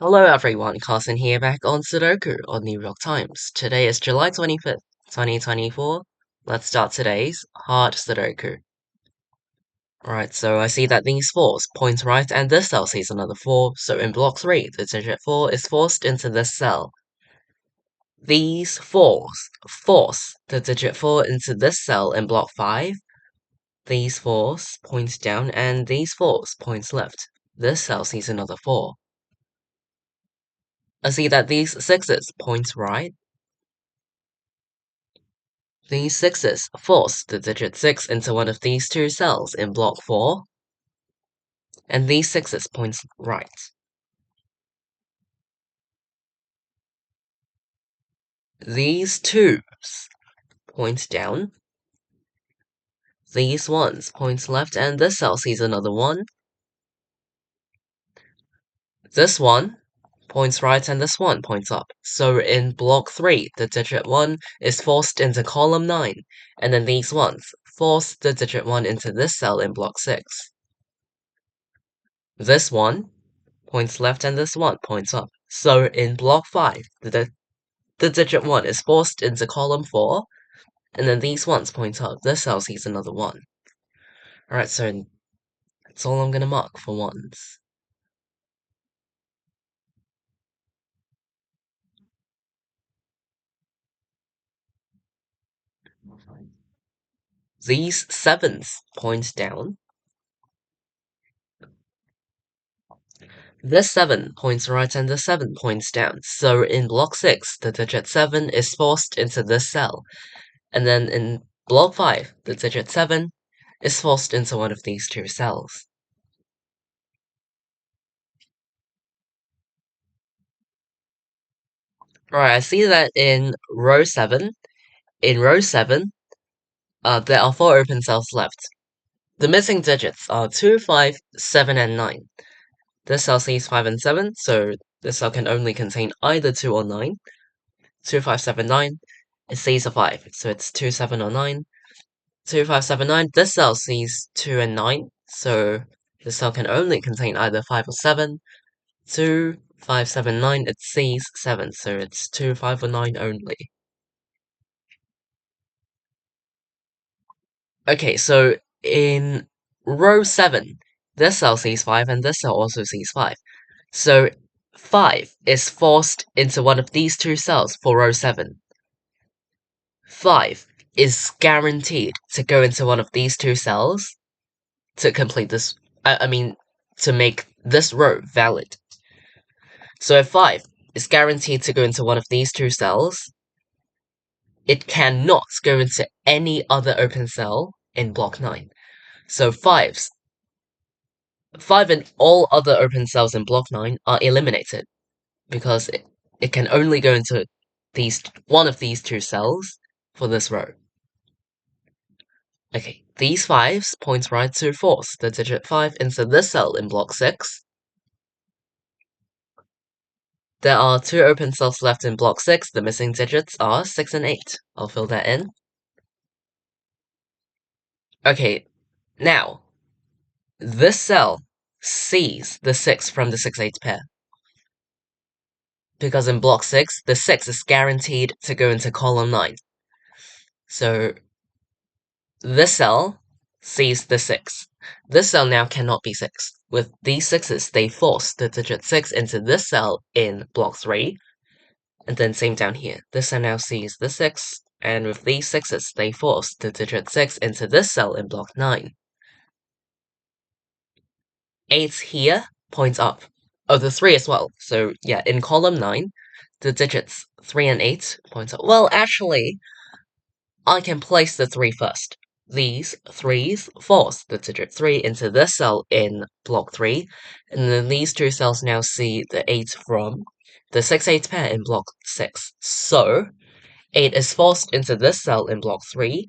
Hello everyone, Carson here back on Sudoku on New York Times. Today is July 25th, 2024. Let's start today's hard Sudoku. Right, so I see that these 4s point right and this cell sees another 4, so in block 3, the digit 4 is forced into this cell. These 4s force the digit 4 into this cell in block 5. These 4s point down and these 4s point left. This cell sees another 4. I see that these 6s point right. These 6s force the digit 6 into one of these two cells in block 4, and these 6s point right. These 2s point down. These 1s point left, and this cell sees another 1. This 1 points right, and this 1 points up. So in block 3, the digit 1 is forced into column 9, and then these 1s force the digit 1 into this cell in block 6. This 1 points left, and this 1 points up. So in block 5, the digit 1 is forced into column 4, and then these 1s point up. This cell sees another 1. Alright, so that's all I'm gonna mark for 1s. These 7s point down. This 7 points right and this 7 points down. So in block 6, the digit 7 is forced into this cell. And then in block 5, the digit 7 is forced into one of these two cells. Alright, I see that in row 7, there are 4 open cells left. The missing digits are 2, 5, 7, and 9. This cell sees 5 and 7, so this cell can only contain either 2 or 9. 2, 5, 7, 9. It sees a 5, so it's 2, 7, or 9. 2, 5, 7, 9. This cell sees 2 and 9, so this cell can only contain either 5 or 7. 2, 5, 7, 9. It sees 7, so it's 2, 5, or 9 only. Okay, so in row 7, this cell sees 5 and this cell also sees 5. So 5 is forced into one of these two cells for row 7. 5 is guaranteed to go into one of these two cells to complete this, to make this row valid. So if 5 is guaranteed to go into one of these two cells, it cannot go into any other open cell in block 9. So 5 and all other open cells in block 9 are eliminated, because it can only go into one of these two cells for this row. Okay, these 5s point right to force the digit 5 into this cell in block 6. There are 2 open cells left in block 6, the missing digits are 6 and 8. I'll fill that in. Okay, now, this cell sees the 6 from the 6-8 pair. Because in block 6, the 6 is guaranteed to go into column 9. So, this cell sees the 6. This cell now cannot be 6. With these 6s, they force the digit 6 into this cell in block 3. And then same down here. This cell now sees the 6. And with these 6s, they force the digit 6 into this cell in block 9. 8 here points up. Oh, the 3 as well. So yeah, in column 9, the digits 3 and 8 point up. Well, actually, I can place the 3 first. These 3s force the digit 3 into this cell in block 3, and then these two cells now see the 8 from the 6-8 pair in block 6. So, 8 is forced into this cell in block 3,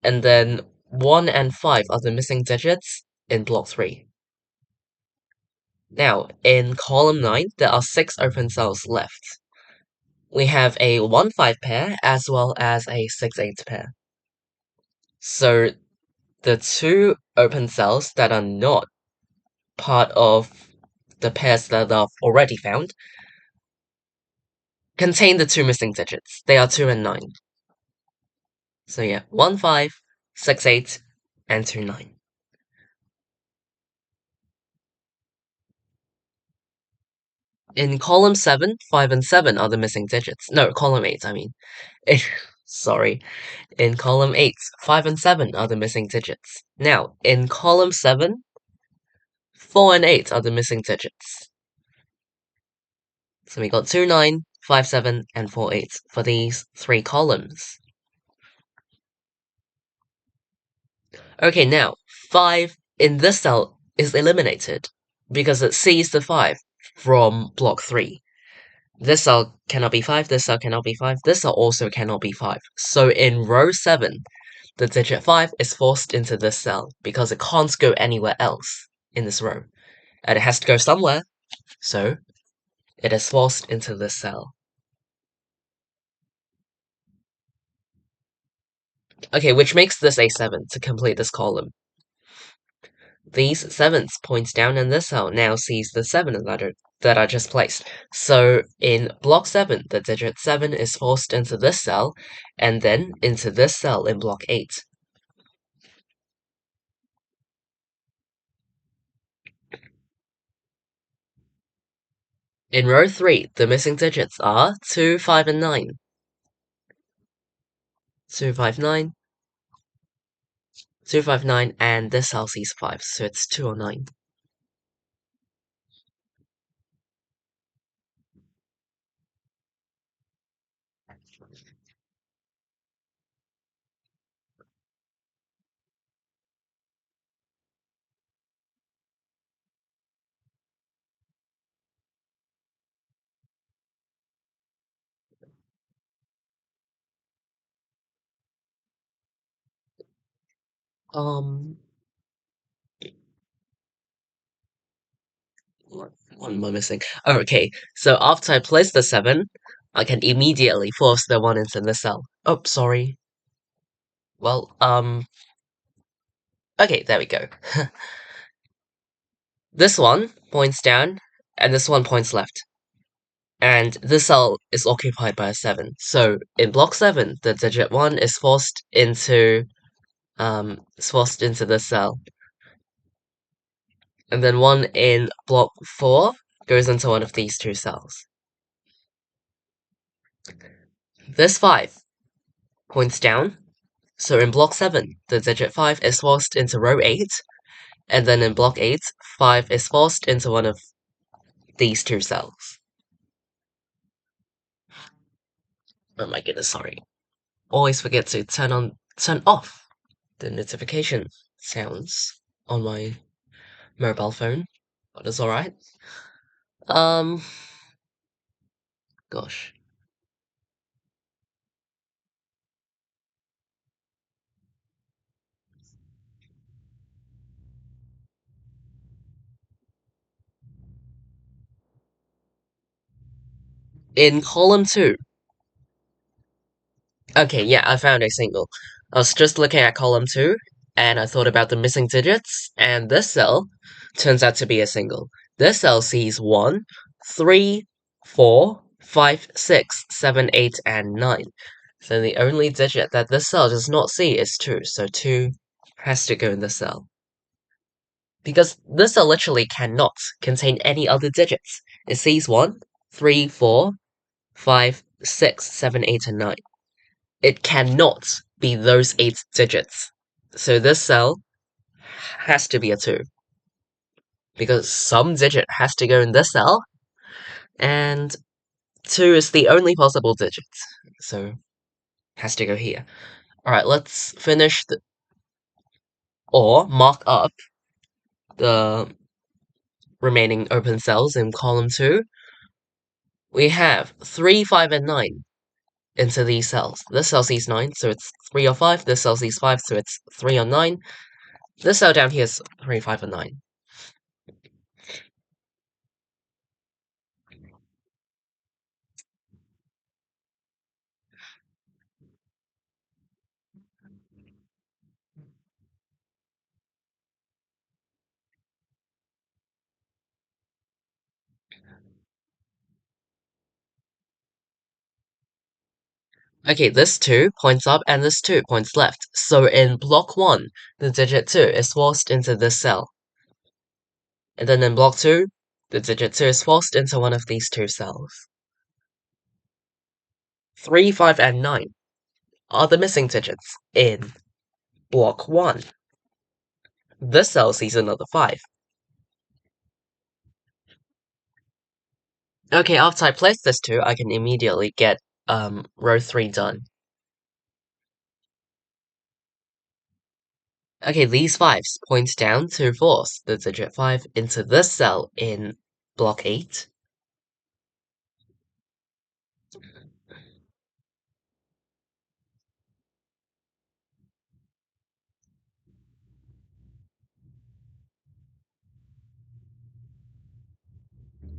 and then 1 and 5 are the missing digits in block 3. Now, in column 9, there are 6 open cells left. We have a 1-5 pair as well as a 6-8 pair. So, the 2 open cells that are not part of the pairs that I've already found, contain the two missing digits. They are 2 and 9. So yeah, 1, 5, 6, 8, and 2, 9. In column 7, 5 and 7 are the missing digits. No, column 8, I mean. Sorry. In column 8, 5 and 7 are the missing digits. Now, in column 7, 4 and 8 are the missing digits. So we got 2, 9, 5, 7, and 4, 8 for these three columns. Okay, now, 5 in this cell is eliminated because it sees the 5 from block 3. This cell cannot be 5, this cell cannot be 5, this cell also cannot be 5. So in row 7, the digit 5 is forced into this cell because it can't go anywhere else in this row. And it has to go somewhere, so it is forced into this cell. Okay, which makes this a 7 to complete this column. These 7s points down and this cell now sees the 7 that I just placed. So in block 7, the digit 7 is forced into this cell, and then into this cell in block 8. In row 3, the missing digits are 2, 5, and 9. 2, 5, 9. 2, 5, 9, and this cell sees 5, so it's 2 or 9. Um, what am I missing? Oh, okay, so after I place the 7, I can immediately force the 1 into the cell. Oh, sorry. Well, okay, there we go. This one points down, and this one points left. And this cell is occupied by a 7. So in block 7, the digit 1 is forced into this cell. And then 1 in block 4 goes into one of these two cells. This 5 points down. So in block 7, the digit 5 is forced into row 8. And then in block 8, 5 is forced into one of these two cells. Oh my goodness, sorry. Always forget to turn off the notification sounds on my mobile phone, but it's alright. Um, gosh. In column 2, okay, yeah, I found a single. I was just looking at column 2, and I thought about the missing digits, and this cell turns out to be a single. This cell sees 1, 3, 4, 5, 6, 7, 8, and 9. So the only digit that this cell does not see is 2, so 2 has to go in the cell. Because this cell literally cannot contain any other digits. It sees 1, 3, 4, 5, 6, 7, 8, and 9. It cannot be those 8 digits. So this cell has to be a 2. Because some digit has to go in this cell, and 2 is the only possible digit. So has to go here. Alright, let's finish or mark up the remaining open cells in column 2. We have 3, 5, and 9 into these cells. This cell sees 9, so it's 3 or 5. This cell sees 5, so it's 3 or 9. This cell down here is 3, 5, or 9. Okay, this 2 points up and this 2 points left. So in block 1, the digit 2 is forced into this cell. And then in block 2, the digit 2 is forced into one of these two cells. 3, 5, and 9 are the missing digits in block 1. This cell sees another 5. Okay, after I place this 2, I can immediately get row 3 done. Okay, these 5s point down to force the digit 5 into this cell in block 8.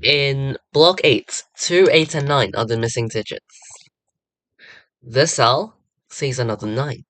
In block 8, 2, 8, and 9 are the missing digits. This cell sees another 9.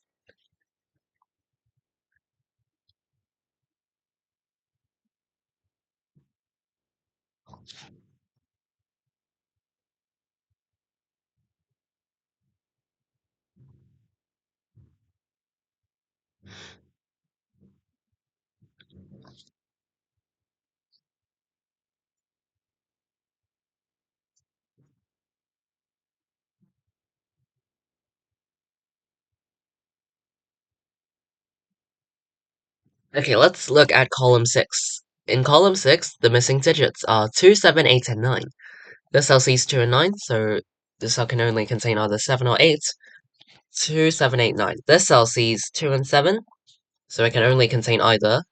Okay, let's look at column 6. In column 6, the missing digits are 2, 7, 8, and 9. This cell sees 2 and 9, so this cell can only contain either 7 or 8. 2, 7, 8, 9. This cell sees 2 and 7, so it can only contain either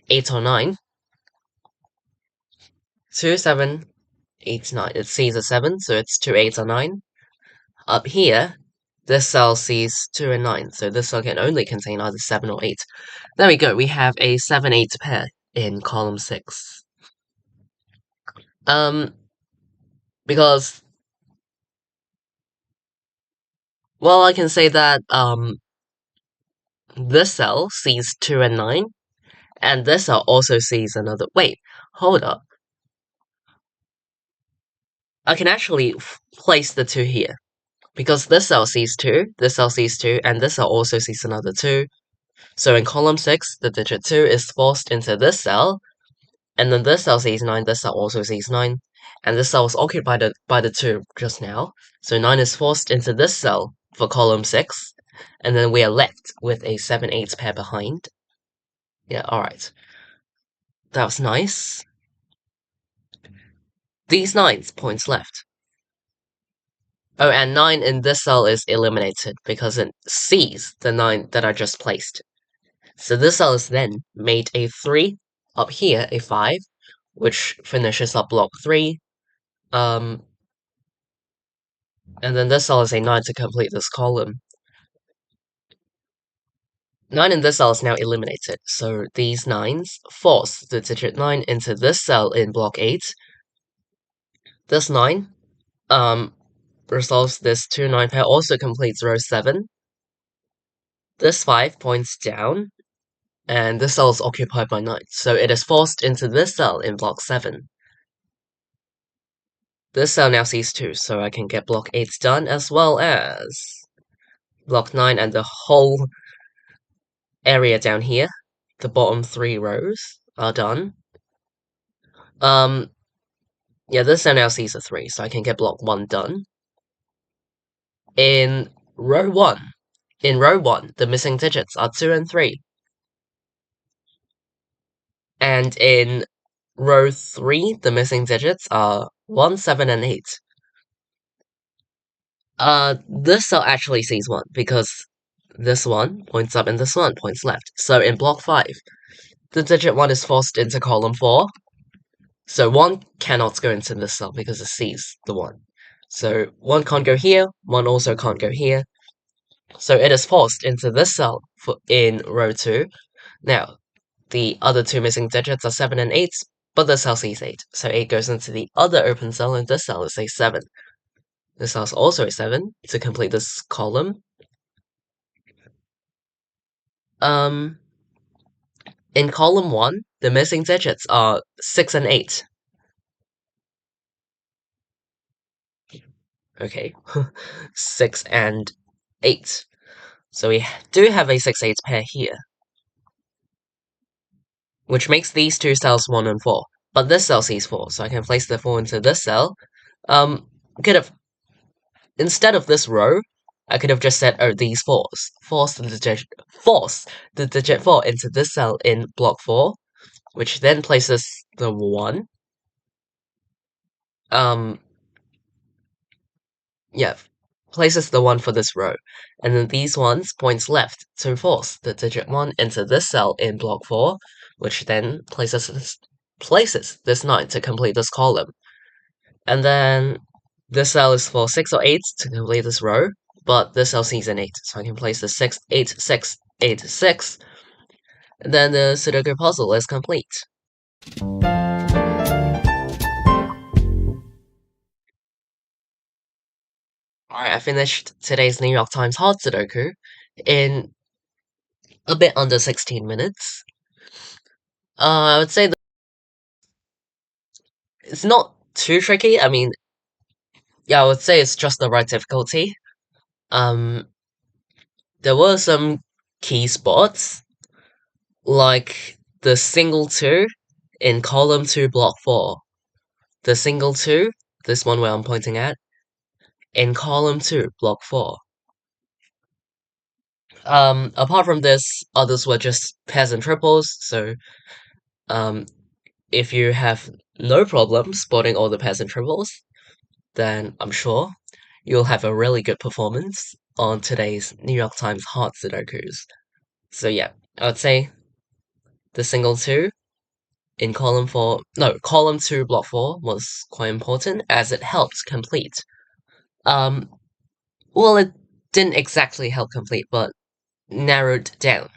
8 or 9. 2, 7, 8, 9. It sees a 7, so it's 2, 8, or 9. Up here, this cell sees 2 and 9, so this cell can only contain either 7 or 8. There we go, we have a 7-8 pair in column 6. Because, well, I can say that, this cell sees 2 and 9, and this cell also sees another. Wait, hold up. I can actually place the 2 here. Because this cell sees 2, this cell sees 2, and this cell also sees another 2. So in column 6, the digit 2 is forced into this cell, and then this cell sees 9, this cell also sees 9, and this cell was occupied by the 2 just now. So 9 is forced into this cell for column 6, and then we are left with a 7-8 pair behind. Yeah, alright. That was nice. These 9s points left. Oh, and 9 in this cell is eliminated because it sees the 9 that I just placed. So this cell is then made a 3, up here a 5, which finishes up block 3. And then this cell is a 9 to complete this column. 9 in this cell is now eliminated, so these 9s force the digit 9 into this cell in block 8. This 9 resolves this 2-9 pair, also completes row 7. This 5 points down, and this cell is occupied by 9, so it is forced into this cell in block 7. This cell now sees 2, so I can get block 8 done, as well as block 9 and the whole area down here. The bottom 3 rows are done. Yeah, this cell now sees a 3, so I can get block 1 done. In row 1, the missing digits are 2 and 3. And in row 3, the missing digits are 1, 7, and 8. This cell actually sees 1, because this one points up and this one points left. So in block 5, the digit 1 is forced into column 4. So 1 cannot go into this cell because it sees the 1. So 1 can't go here, 1 also can't go here. So it is forced into this cell in row 2. Now, the other 2 missing digits are 7 and 8, but this cell sees 8. So 8 goes into the other open cell, and this cell is a 7. This cell is also a 7 to complete this column. In column 1, the missing digits are 6 and 8. Okay, 6 and 8. So we do have a 6-8 pair here, which makes these two cells 1 and 4. But this cell sees 4, so I can place the 4 into this cell. Could have, instead of this row, I could have just said, oh, these 4s. Force the digit 4 into this cell in block 4, which then places the 1. Um, yeah, places the 1 for this row. And then these ones points left to force the digit 1 into this cell in block 4, which then places this 9 to complete this column. And then this cell is for 6 or 8 to complete this row, but this cell sees an 8, so I can place the 6, 8, 6, 8, 6, and then the Sudoku puzzle is complete. Alright, I finished today's New York Times hard Sudoku in a bit under 16 minutes. I would say that it's not too tricky. I mean, yeah, I would say it's just the right difficulty. Um, there were some key spots, like the single 2 in column 2, block 4. The single 2, this one where I'm pointing at, in column 2, block 4. Apart from this, others were just pairs and triples, so, if you have no problem spotting all the pairs and triples, then I'm sure you'll have a really good performance on today's New York Times hard Sudokus. So yeah, I would say the single 2 in column 4, no, column 2, block 4 was quite important as it helped complete. Um, well, it didn't exactly help complete, but narrowed down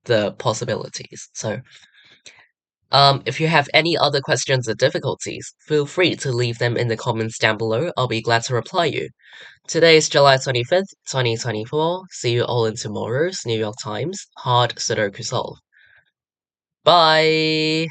the possibilities. So, if you have any other questions or difficulties, feel free to leave them in the comments down below. I'll be glad to reply you. Today is July 25th, 2024. See you all in tomorrow's New York Times Hard Sudoku Solve. Bye!